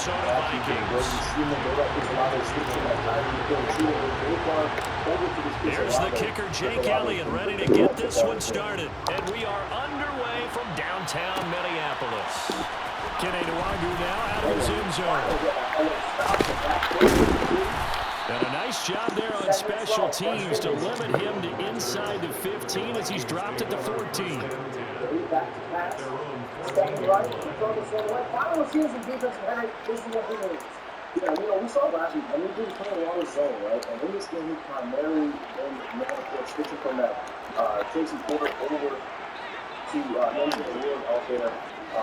Minnesota Vikings. Here's the kicker, Jake Elliott, ready to get this one started. And we are underway from downtown Minneapolis. Kenny Nwagu now out of his end zone. And a nice job there on special teams to limit him to inside the 15 as he's dropped at the 14. Yeah, we saw last week. I mean, he was playing a lot of zone, right? And in this game, he primarily switching from that Tracy Porter over to Henry Ward out there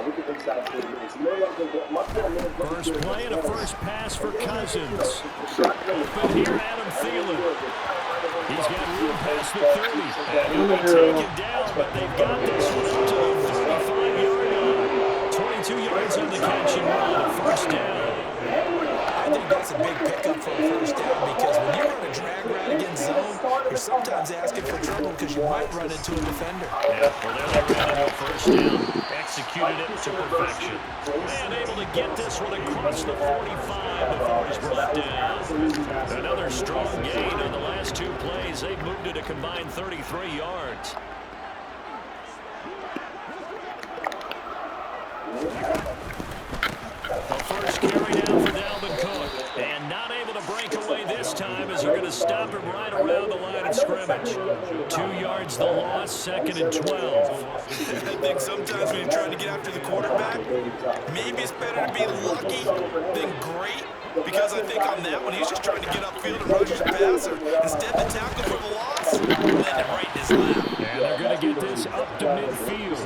with the inside minutes. First play and a first pass for Cousins. Open here, Adam Thielen. He's got room past the 30. And he'll be taken down, but they've got this one up to the 35-yard line. 22 yards on the catch and run, first down. I think that's a big pickup for a first down because when you run a drag route against zone, you're sometimes asking for trouble because you might run into a defender. Yeah, well, there they ran into a first down. Executed it to perfection. And able to get this one across the 45 before he's brought down. Another strong gain on the last two plays. They've moved it a combined 33 yards. The first carry down for Dalvin Cook. And not able to break away this time as they're going to stop him right around the line of scrimmage. 2 yards the loss, 2nd and 12. I think sometimes when you're trying to get after the quarterback, maybe it's better to be lucky than great. Because I think on that one, he's just trying to get upfield and rush his passer. Instead, the tackle for the loss, landed right in his lap. And they're going to get this up to midfield.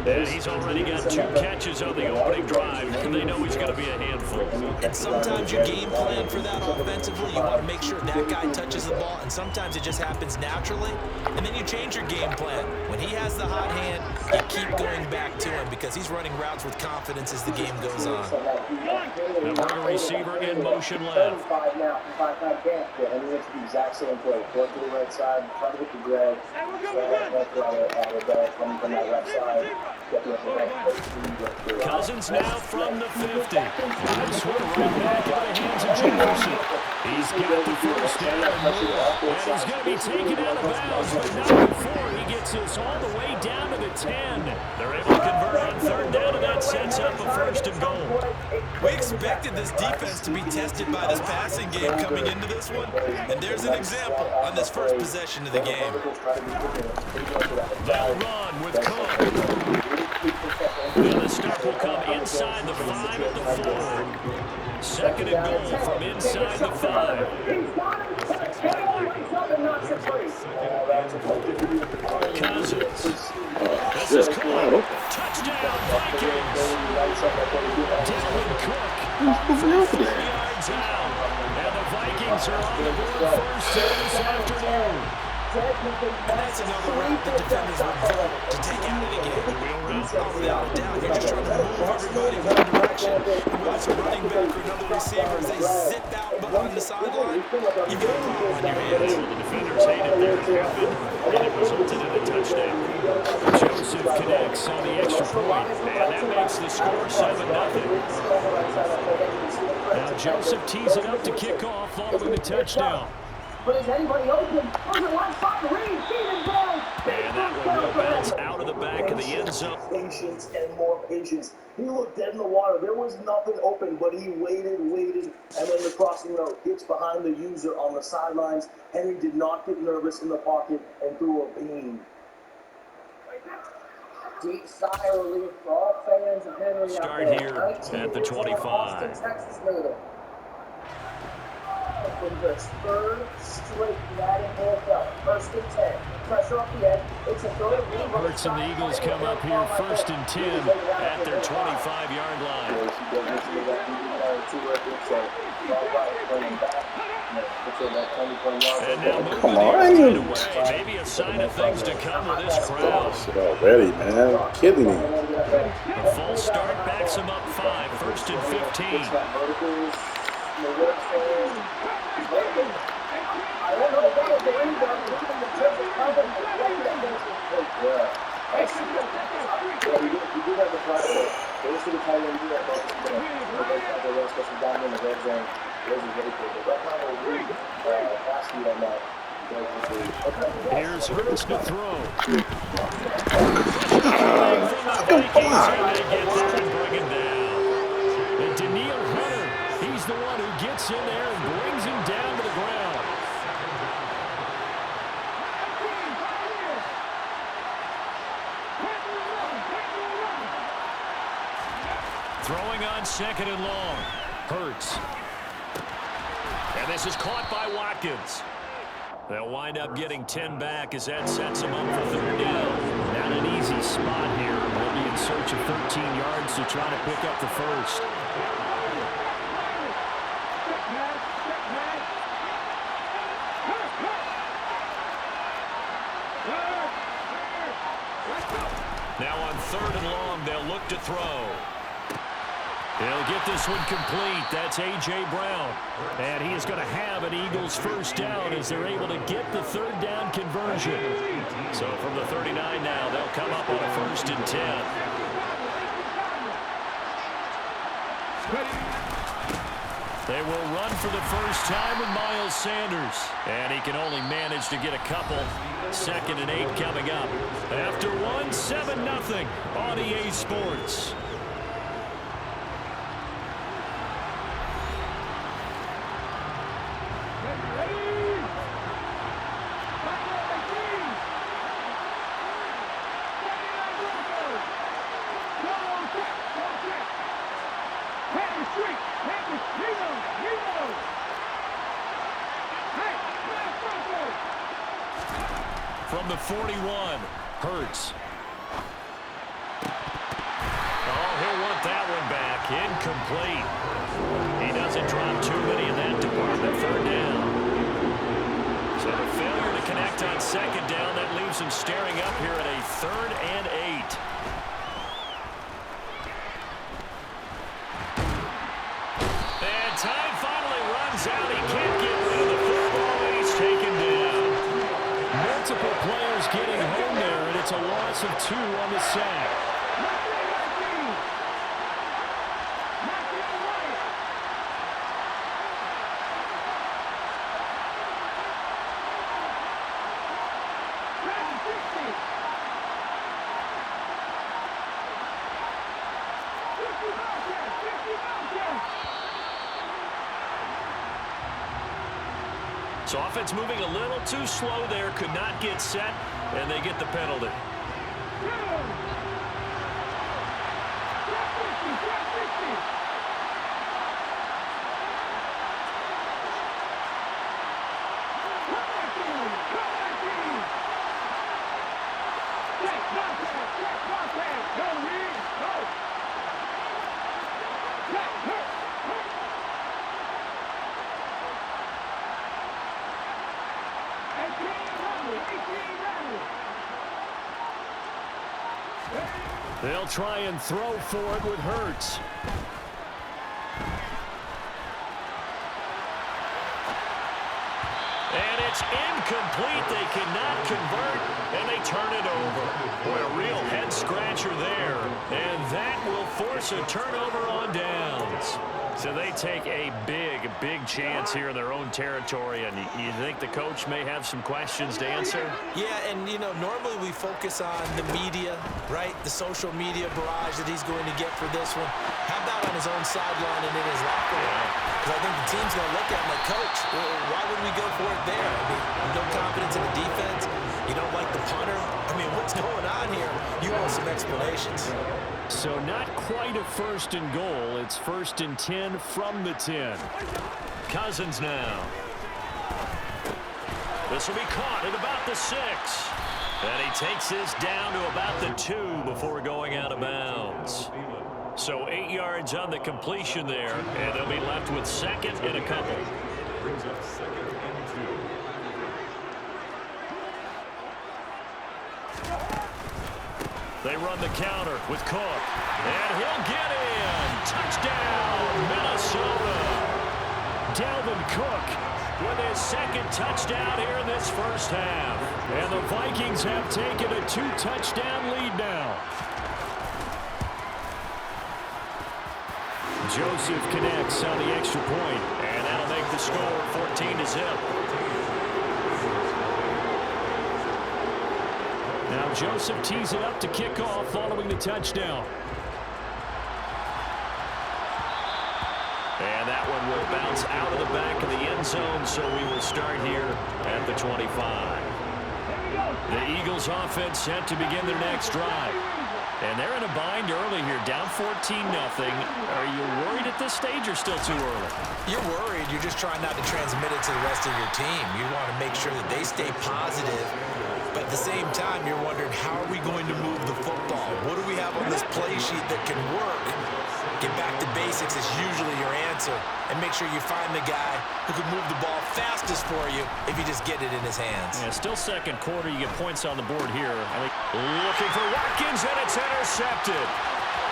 And he's already got 2 catches on the opening drive, and they know he's going to be a handful. And sometimes your game plan for that offensively, you want to make sure that guy touches the ball, and sometimes it just happens naturally. And then you change your game plan. When he has the hot hand, you keep going back to him because he's running routes with confidence as the game goes on. Now we're going to receiver in motion left. And he went to the exact same play. Go to the right side, try to hit the drag. Cousins now from the 50. This one right back into the hands of Jefferson. He's got the first down and he's going to be taken out of bounds, but not before he gets this all the way down to the 10. They're able to convert on 3rd down, and that sets up a 1st and goal. We expected this defense to be tested by this passing game coming into this one, and there's an example on this first possession of the game. They'll run with Cook. And the start will come inside the 5 at the 4. 2nd and goal from inside the 5. Cousins. This is caught. Touchdown, Vikings. Dalvin Cook. 4 yards out. And the Vikings are on the board first this afternoon. And that's another route the defenders would vote to take out of the game. Without a doubt, you're just trying to move everybody in one direction. And whether it's a running back or another receiver, as they zip out behind the sideline, you've got a problem on your hands. The defenders hated their happen, and it resulted in a touchdown. Joseph connects on the extra point, and that makes the score 7-0. Now Joseph tees it up to kick off following the touchdown. But is anybody open? On the left side, Reed, feeding down. And that one will bounce out of the back of the end zone. Patience and more patience. He looked dead in the water. There was nothing open, but he waited, and then the crossing route gets behind the user on the sidelines. Henry did not get nervous in the pocket and threw a beam. Deep sigh of relief for all fans of Henry. Start here at the 25. Texas native. From the 3rd straight batting NFL. 1st and 10. Pressure off the edge. It's a throw. Hurts and the Eagles come up here 1st and 10 at their 25-yard line. And now moving right away. Maybe a sign of things to come with this crowd. Already, man. You're kidding me. The false start backs him up 5. 1st and 15. Those two tight end here, I thought this was going to be especially down in the red zone. Those are very good. But right now, we're really fast speed on that. Here's Hurts to throw. Vikings, and they get there and bring him down. And Daniil Hunter, he's the one who gets in there and brings him down to the ground. Throwing on second and long. Hurts. And this is caught by Watkins. They'll wind up getting 10 back as that sets them up for third down. Not an easy spot here. They'll be in search of 13 yards to try to pick up the first. Now on third and long, they'll look to throw. He'll get this one complete. That's A.J. Brown. And he is going to have an Eagles first down as they're able to get the third down conversion. So from the 39 now, they'll come up on a 1st and 10. They will run for the first time with Miles Sanders. And he can only manage to get a couple. 2nd and 8 coming up. After one, 7-0 on EA Sports. From the 41, Hurts. Oh, he'll want that one back. Incomplete. He doesn't drop too many in that department. Third down. So the failure to connect on second down, that leaves him staring up here at a 3rd and 8. And time finally runs out. He can't get rid of the football, and he's taken down. Multiple players getting home there, and it's a loss of 2 on the sack. So offense moving a little too slow there, could not get set, and they get the penalty. They'll try and throw for it with Hurts. And it's incomplete. They cannot convert, and they turn it over. Boy, a real head-scratcher there. And that will force a turnover on downs. So they take a big chance here in their own territory. And you think the coach may have some questions to answer? Yeah, and, you know, normally we focus on the media, right? The social media barrage that he's going to get for this one. How about on his own sideline and in his locker room? Because I think the team's going to look at him like, Coach, why would we go for it there? I mean, no confidence in the defense. You don't like the punter. I mean, what's going on here? You want some explanations. So not quite a 1st and goal. It's 1st and 10 from the 10. Cousins now. This will be caught at about the 6. And he takes this down to about the 2 before going out of bounds. So 8 yards on the completion there, and they'll be left with 2nd and a couple. Brings up 2nd and 2. They run the counter with Cook. And he'll get in. Touchdown, Minnesota. Dalvin Cook with his 2nd touchdown here in this first half. And the Vikings have taken a 2-touchdown lead now. Joseph connects on the extra point, and that'll make the score 14-0. Now Joseph tees it up to kick off following the touchdown. And that one will bounce out of the back of the end zone, so we will start here at the 25. The Eagles offense set to begin their next drive. And they're in a bind early here, down 14-0. Are you worried at this stage or still too early? You're worried. You're just trying not to transmit it to the rest of your team. You want to make sure that they stay positive. But at the same time, you're wondering, how are we going to move the football? What do we have on this play sheet that can work? Get back to basics is usually your answer. And make sure you find the guy who can move the ball fastest for you if you just get it in his hands. Yeah, still second quarter. You get points on the board here. Looking for Watkins, and it's intercepted.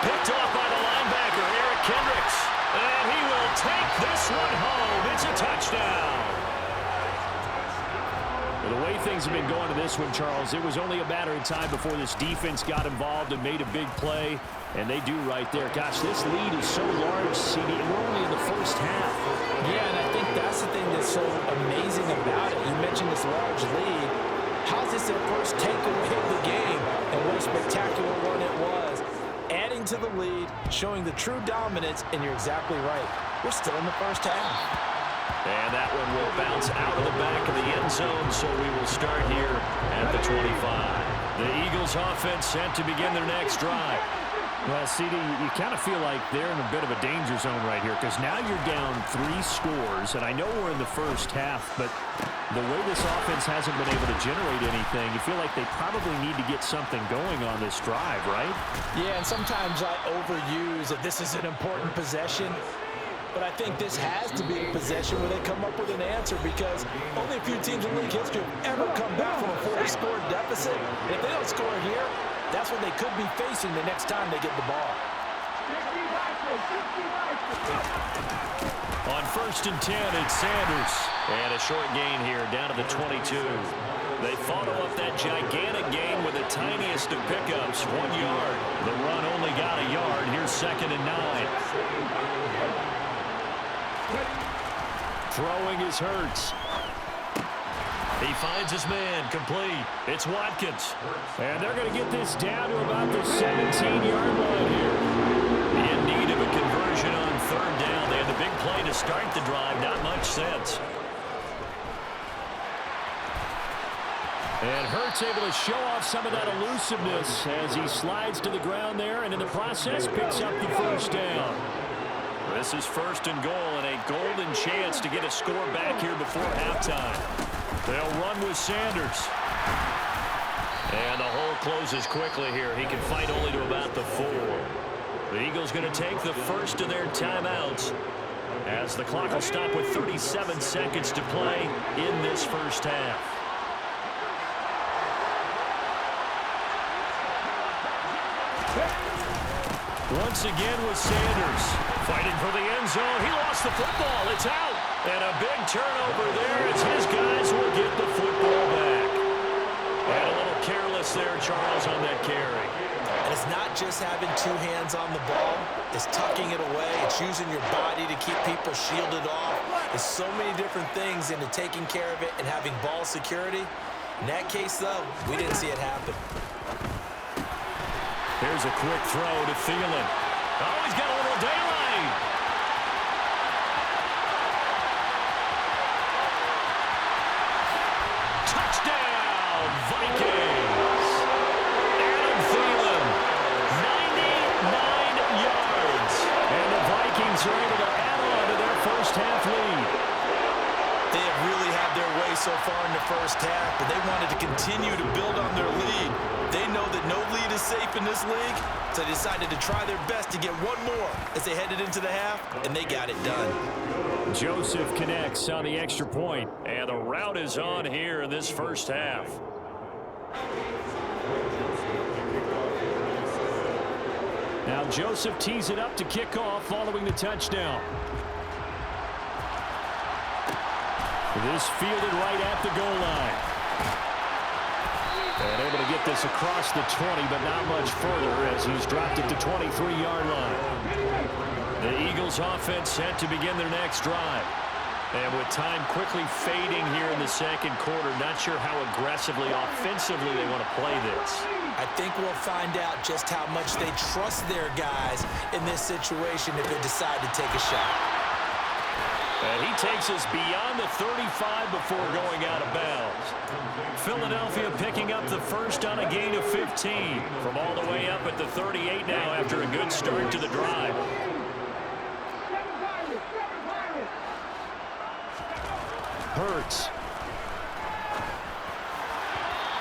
Picked off by the linebacker, Eric Kendricks. And he will take this one home. It's a touchdown. The way things have been going to this one, Charles, it was only a matter of time before this defense got involved and made a big play, and they do right there. Gosh, this lead is so large, CD, and we're only in the first half. Yeah, and I think that's the thing that's so amazing about it. You mentioned this large lead. How's this their first takeaway of the game? And what a spectacular one it was. Adding to the lead, showing the true dominance, and you're exactly right. We're still in the first half. And that one will bounce out of the back of the end zone, so we will start here at the 25. The Eagles offense set to begin their next drive. Well, CD, you kind of feel like they're in a bit of a danger zone right here because now you're down 3 scores, and I know we're in the first half, but the way this offense hasn't been able to generate anything, you feel like they probably need to get something going on this drive, right? Yeah, and sometimes I overuse that this is an important possession. But I think this has to be a possession where they come up with an answer because only a few teams in league history have ever come back from a 40-score deficit. And if they don't score here, that's what they could be facing the next time they get the ball. On 1st and 10, it's Sanders. And a short gain here down to the 22. They follow up that gigantic gain with the tiniest of pickups, 1 yard. The run only got a yard. Here's 2nd and 9. Throwing is Hurts. He finds his man, complete. It's Watkins. And they're going to get this down to about the 17-yard line here. In need of a conversion on 3rd down. They had the big play to start the drive. Not much sense. And Hurts able to show off some of that elusiveness as he slides to the ground there and in the process picks up the 1st down. This is 1st and goal and a golden chance to get a score back here before halftime. They'll run with Sanders. And the hole closes quickly here. He can fight only to about the 4. The Eagles going to take the first of their timeouts as the clock will stop with 37 seconds to play in this first half. Once again with Sanders. Fighting for the end zone. He lost the football. It's out. And a big turnover there as his guys will get the football back. And a little careless there, Charles, on that carry. And it's not just having 2 hands on the ball. It's tucking it away. It's using your body to keep people shielded off. There's so many different things into taking care of it and having ball security. In that case, though, we didn't see it happen. Here's a quick throw to Thielen. Oh, he's got a little daylight. Touchdown, Vikings. Adam Thielen, 99 yards. And the Vikings are able to add on to their first half lead. They have really had their way so far in the first half, but they wanted to continue to build on their lead. They know that no lead is safe in this league, so they decided to try their best to get one more as they headed into the half, and they got it done. Joseph connects on the extra point, and the route is on here in this first half. Now Joseph tees it up to kick off following the touchdown. This fielded right at the goal line. And able to get this across the 20, but not much further as he's dropped it to 23-yard line. The Eagles offense set to begin their next drive. And with time quickly fading here in the second quarter, not sure how aggressively, offensively they want to play this. I think we'll find out just how much they trust their guys in this situation if they decide to take a shot. And he takes us beyond the 35 before going out of bounds. Philadelphia picking up the first on a gain of 15 from all the way up at the 38 now after a good start to the drive. Hurts.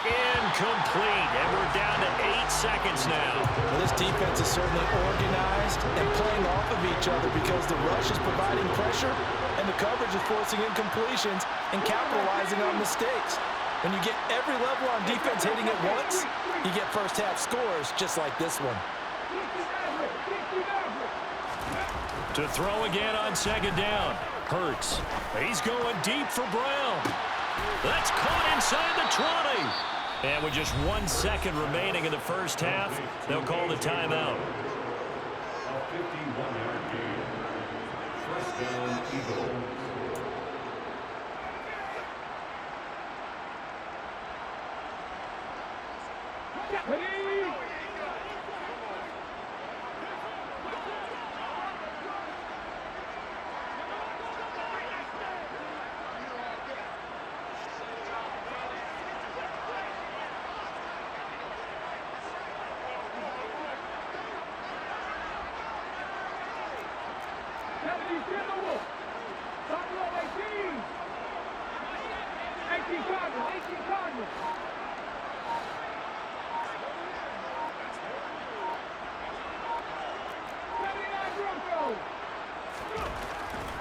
Incomplete, and we're down to 8 seconds now. Well, this defense is certainly organized and playing off of each other because the rush is providing pressure and the coverage is forcing incompletions and capitalizing on mistakes. When you get every level on defense hitting at once, you get first-half scores just like this one. To throw again on second down. Hurts. He's going deep for Brown. That's caught inside the 20. And with just 1 second remaining in the first half, they'll call the timeout. A 51-yard gain. First down, Eagles.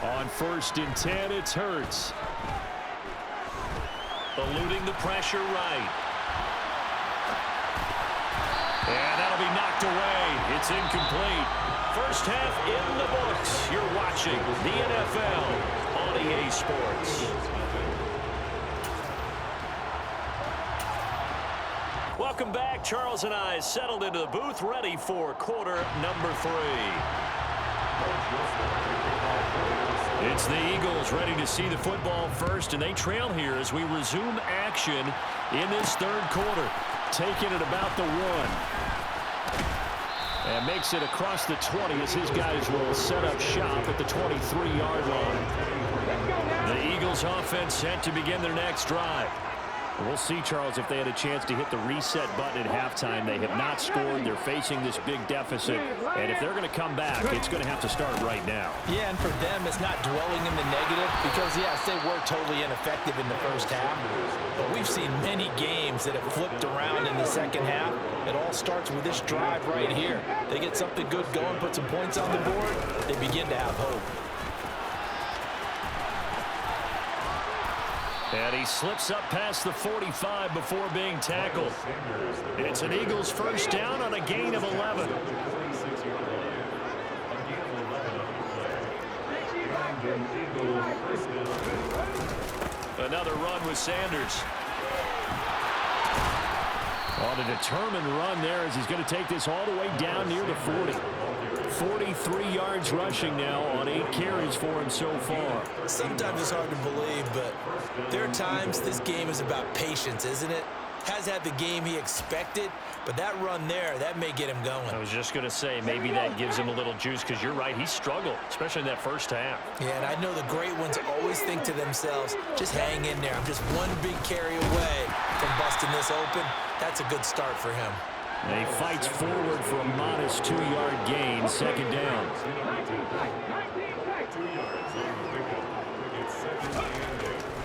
On 1st and 10, it's Hurts. Eluding the pressure right. And that'll be knocked away. It's incomplete. First half in the books. You're watching the NFL on EA Sports. Welcome back. Charles and I settled into the booth, ready for quarter number 3. It's the Eagles ready to see the football first, and they trail here as we resume action in this third quarter. Taking it about the 1. And makes it across the 20 as his guys will set up shop at the 23-yard line. The Eagles offense set to begin their next drive. We'll see, Charles, if they had a chance to hit the reset button at halftime. They have not scored. They're facing this big deficit. And if they're going to come back, it's going to have to start right now. Yeah, and for them, it's not dwelling in the negative because, yes, they were totally ineffective in the first half. But we've seen many games that have flipped around in the second half. It all starts with this drive right here. They get something good going, put some points on the board, they begin to have hope. And he slips up past the 45 before being tackled. It's an Eagles first down on a gain of 11. Another run with Sanders. On a determined run there as he's going to take this all the way down near the 40. 43 yards rushing now on 8 carries for him so far. Sometimes it's hard to believe, but there are times this game is about patience, isn't it? Has had the game he expected, but that run there, that may get him going. I was just going to say, maybe that gives him a little juice because you're right, he struggled, especially in that first half. Yeah, and I know the great ones always think to themselves, just hang in there. I'm just one big carry away from busting this open. That's a good start for him. And he fights forward for a modest 2-yard gain, second down.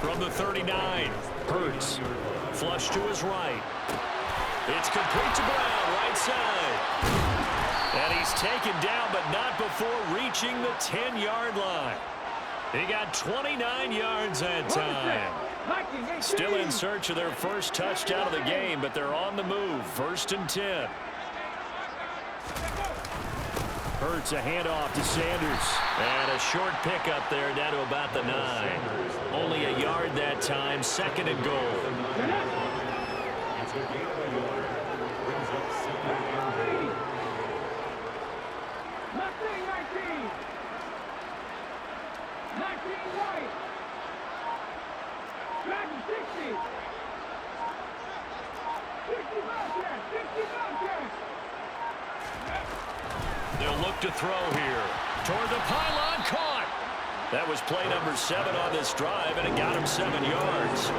From the 39, Hurts. Flush to his right. It's complete to Brown, right side. And he's taken down, but not before reaching the 10-yard line. He got 29 yards that time. Still in search of their first touchdown of the game, but they're on the move. 1st and 10. Hurts a handoff to Sanders. And a short pickup there down to about the 9. Only a yard that time. 2nd and goal. They'll look to throw here. Toward the pylon, caught. That was play number 7 on this drive, and it got him 7 yards.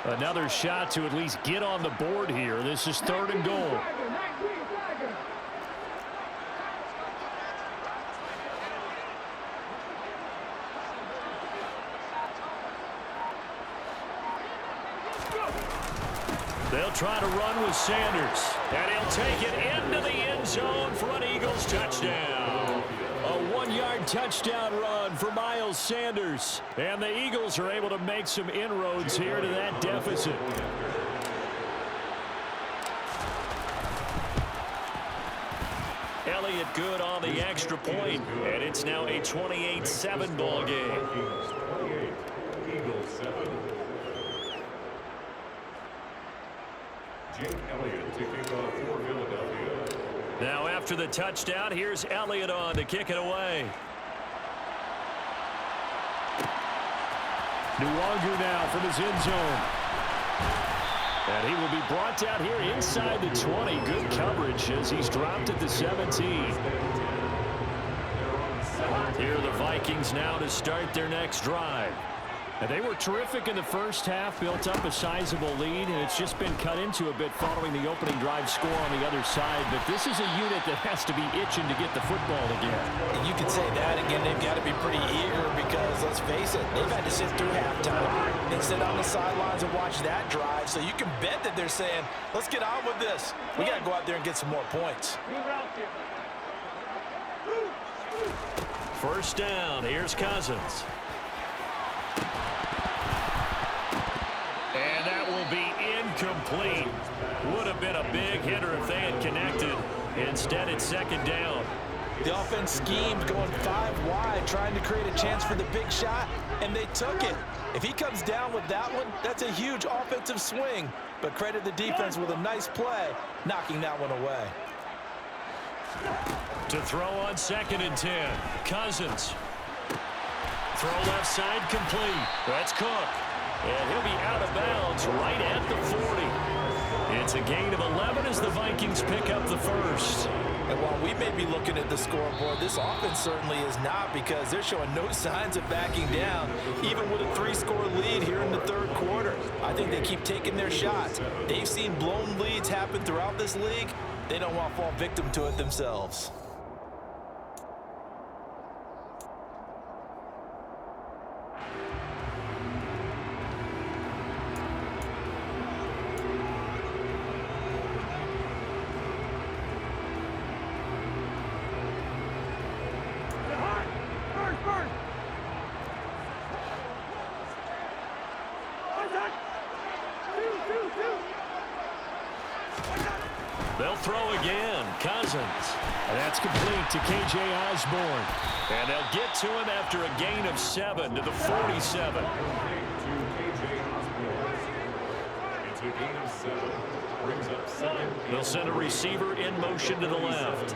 Another shot to at least get on the board here. This is 3rd and goal. They'll try to run with Sanders, and he'll take it into the end zone for an Eagles touchdown. A 1-yard touchdown run for Miles Sanders, and the Eagles are able to make some inroads here to that deficit. Elliott good on the extra point, and it's now a 28-7 ball game. Eagles 7. Jake Elliott to kick off for Philadelphia. Now after the touchdown, here's Elliott on to kick it away. Nwangu now from his end zone. And he will be brought down here inside the 20. Good coverage as he's dropped at the 17. Here are the Vikings now to start their next drive. And they were terrific in the first half, built up a sizable lead, and it's just been cut into a bit following the opening drive score on the other side. But this is a unit that has to be itching to get the football again. And you could say that again. They've got to be pretty eager because, let's face it, they've had to sit through halftime and sit on the sidelines and watch that drive. So you can bet that they're saying, let's get on with this. We got to go out there and get some more points. First down, here's Cousins. And that will be incomplete. Would have been a big hitter if they had connected. Instead, it's 2nd down. The offense schemed going 5 wide, trying to create a chance for the big shot, and they took it. If he comes down with that one, that's a huge offensive swing. But credit the defense with a nice play, knocking that one away. To throw on 2nd and 10. Cousins. Throw left side complete. That's Cook. And he'll be out of bounds right at the 40. It's a gain of 11 as the Vikings pick up the first. And while we may be looking at the scoreboard, this offense certainly is not, because they're showing no signs of backing down, even with a 3-score lead here in the 3rd quarter. I think they keep taking their shots. They've seen blown leads happen throughout this league. They don't want to fall victim to it themselves. They'll throw again. Cousins. And that's complete to K.J. Osborne. And they'll get to him after a gain of 7 to the 47. It's a gain of 7. Brings up 7. They'll send a receiver in motion to the left.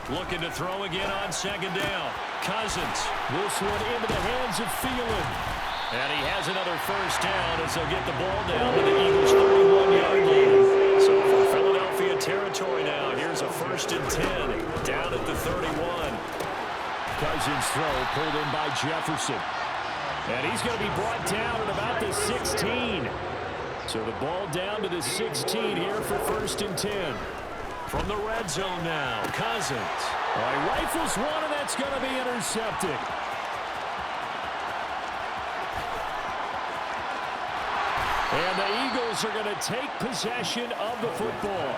Looking to throw again on 2nd down. Cousins. This one into the hands of Thielen. And he has another first down as they'll get the ball down to the Eagles' 31-yard line. So for Philadelphia territory now, here's a 1st and 10 down at the 31. Cousins throw pulled in by Jefferson. And he's going to be brought down at about the 16. So the ball down to the 16 here for 1st and 10. From the red zone now, Cousins. He rifles one, and that's going to be intercepted. And the Eagles are going to take possession of the football.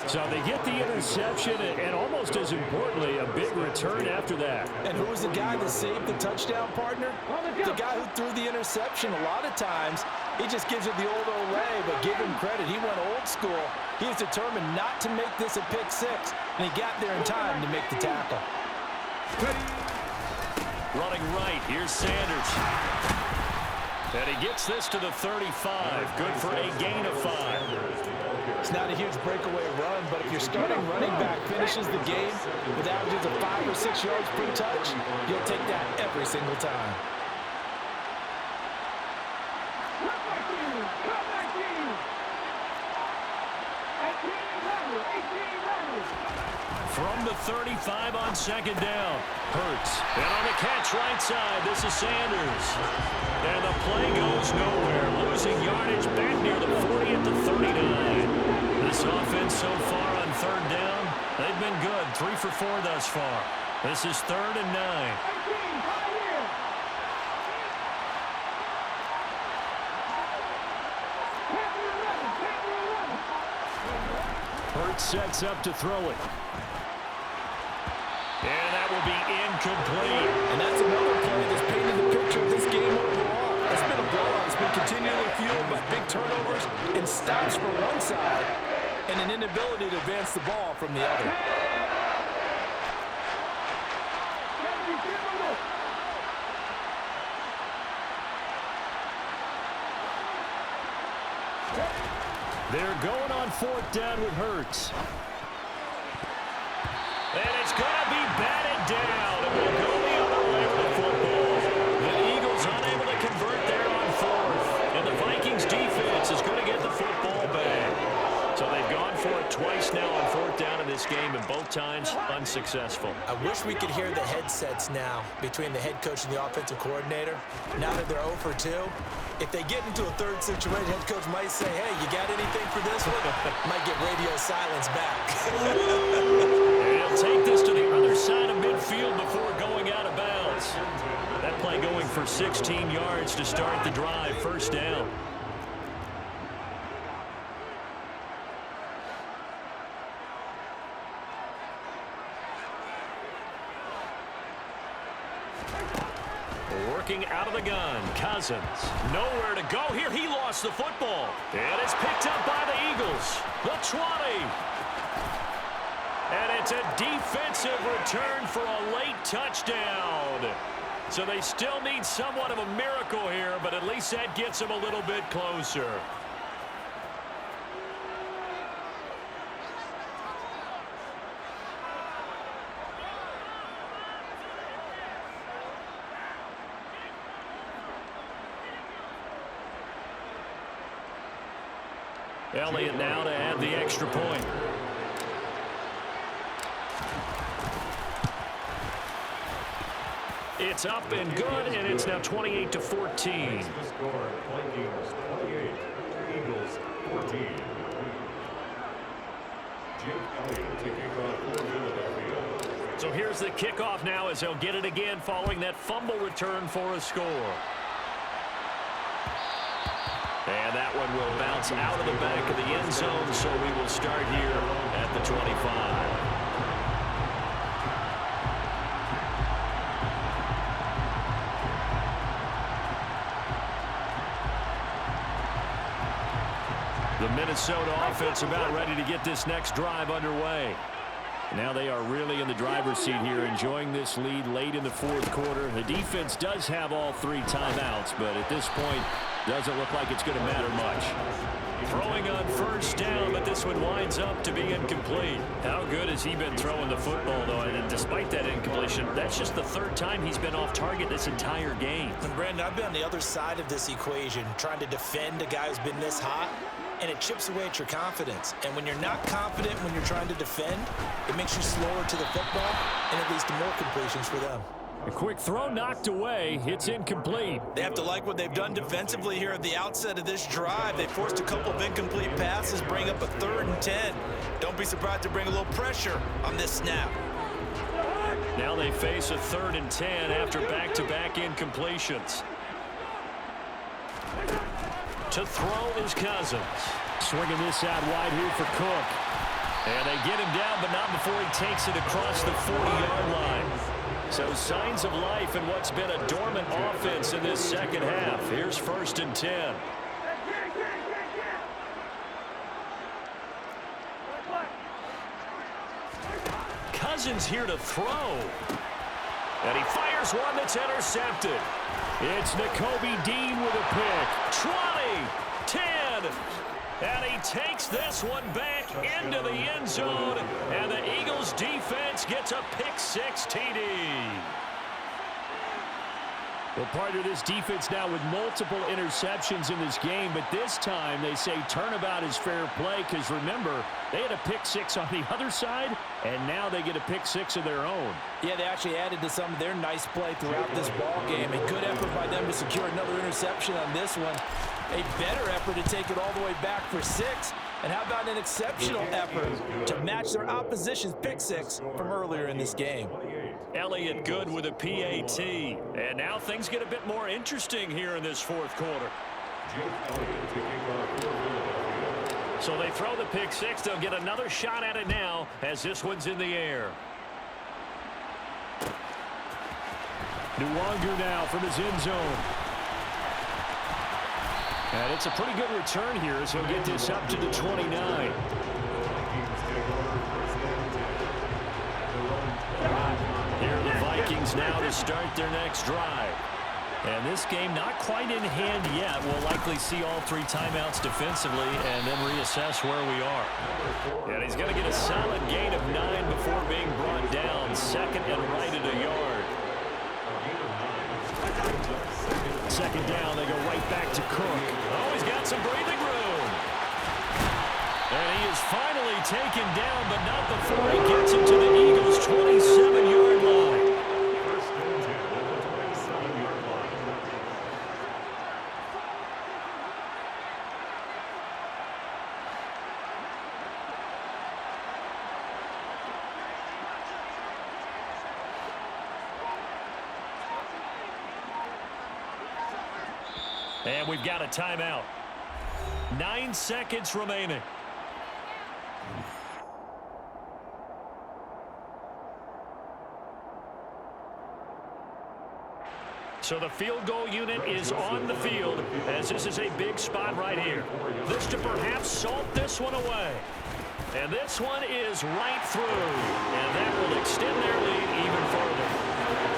So they get the interception, and almost as importantly, a big return after that. And who was the guy that saved the touchdown, partner? The guy who threw the interception. A lot of times, he just gives it the old Olay, but give him credit. He went old school. He was determined not to make this a pick 6, and he got there in time to make the tackle. Running right, here's Sanders. And he gets this to the 35. Good for a gain of 5. It's not a huge breakaway run, but if your starting running back finishes the game with averages of 5 or 6 yards per touch, you'll take that every single time. From the 35 on second down. Hurts. And on the catch right side, this is Sanders. And the play goes nowhere. Losing yardage back near the 40 at the 39. This offense so far on third down, they've been good. 3 for 4 thus far. This is 3rd and 9. Hurts sets up to throw it. And that will be incomplete. And that's another play that's painted the picture of this game overall. It's been a blowout. It's been continually fueled by big turnovers and stops from one side and an inability to advance the ball from the other. They're going on 4th down with Hurts. And it's going to be batted down. It will go the other way with the football. The Eagles unable to convert there on 4th. And the Vikings defense is going to get the football back. So they've gone for it twice now on 4th down in this game, and both times unsuccessful. I wish we could hear the headsets now between the head coach and the offensive coordinator. Now that they're 0 for 2, if they get into a third situation, head coach might say, hey, you got anything for this one? Might get radio silence back. He'll take this to the other side of midfield before going out of bounds. That play going for 16 yards to start the drive. 1st down. Working out of the gun, Cousins. Nowhere to go here. He lost the football. And it's picked up by the Eagles. The 20. And it's a defensive return for a late touchdown. So they still need somewhat of a miracle here, but at least that gets them a little bit closer. Elliott now to add the extra point. It's up and good, and it's now 28-14. The score, Vikings 28, Eagles 14. Jake Elliott taking on Philadelphia. So here's the kickoff now as they'll get it again following that fumble return for a score. And that one will bounce out of the back of the end zone, so we will start here at the 25. The Minnesota offense about ready to get this next drive underway. Now they are really in the driver's seat here, enjoying this lead late in the 4th quarter. The defense does have all 3 timeouts, but at this point, doesn't look like it's going to matter much. Throwing on 1st down, but this one winds up to be incomplete. How good has he been throwing the football, though? And despite that incompletion, that's just the 3rd time he's been off target this entire game. And Brandon, I've been on the other side of this equation, trying to defend a guy who's been this hot, and it chips away at your confidence. And when you're not confident when you're trying to defend, it makes you slower to the football, and it leads to more completions for them. A quick throw knocked away. It's incomplete. They have to like what they've done defensively here at the outset of this drive. They forced a couple of incomplete passes, bring up a 3rd and 10. Don't be surprised to bring a little pressure on this snap. Now they face a 3rd and 10 after back-to-back incompletions. To throw is Cousins. Swinging this out wide here for Cook. And they get him down, but not before he takes it across the 40-yard line. So signs of life in what's been a dormant offense in this second half. Here's 1st and 10. Cousins here to throw. And he fires one that's intercepted. It's Nakobe Dean with a pick. 20, 10, and he takes this one back into the end zone, and the Eagles defense gets a pick-6 TD. Well, part of this defense now with multiple interceptions in this game, but this time they say turnabout is fair play because, remember, they had a pick-6 on the other side, and now they get a pick-6 of their own. Yeah, they actually added to some of their nice play throughout this ball game. A good effort by them to secure another interception on this one. A better effort to take it all the way back for 6. And how about an exceptional effort to match their opposition's pick-6 from earlier in this game? Elliott good with a PAT. And now things get a bit more interesting here in this fourth quarter. So they throw the pick-6. They'll get another shot at it now as this one's in the air. Nwangu now from his end zone. And it's a pretty good return here as he'll get this up to the 29. Here are the Vikings now to start their next drive. And this game not quite in hand yet. We'll likely see all 3 timeouts defensively and then reassess where we are. And he's going to get a solid gain of 9 before being brought down. Second and right at a yard. Second down, they go right back to Cook. Oh, he's got some breathing room. And he is finally taken down, but not before he gets it to the Eagles' 27-yard line. First and 10 at the 27-yard line. And we've got a timeout. 9 seconds remaining. So the field goal unit is on the field as this is a big spot right here. This to perhaps salt this one away. And this one is right through. And that will extend their lead even further.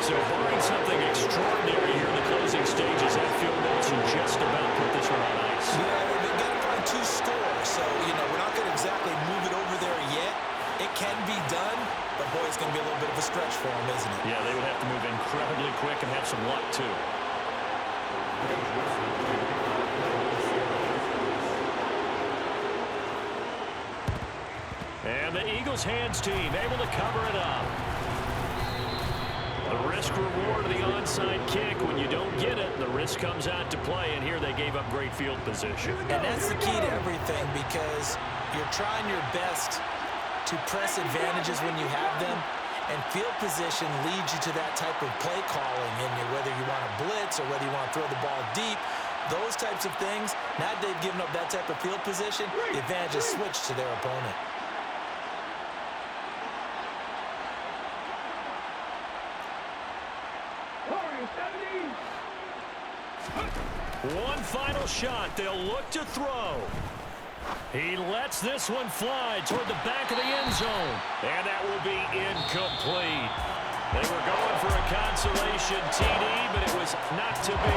So barring something extraordinary here in the closing stages, that field goal should just about put this one on ice. Yeah, they've got to find 2 scores. So, we're not going to exactly move it over there yet. It can be done, but boy, it's going to be a little bit of a stretch for them, isn't it? Yeah, they would have to move incredibly quick and have some luck, too. And the Eagles hands team able to cover it up. The risk reward of the onside kick. When you don't get it, the risk comes out to play, and here they gave up great field position. And that's the key to everything because you're trying your best to press advantages when you have them, and field position leads you to that type of play calling, and whether you want to blitz or whether you want to throw the ball deep, those types of things. Now they've given up that type of field position, the advantage is switched to their opponent. One final shot. They'll look to throw. He lets this one fly toward the back of the end zone. And that will be incomplete. They were going for a consolation TD, but it was not to be.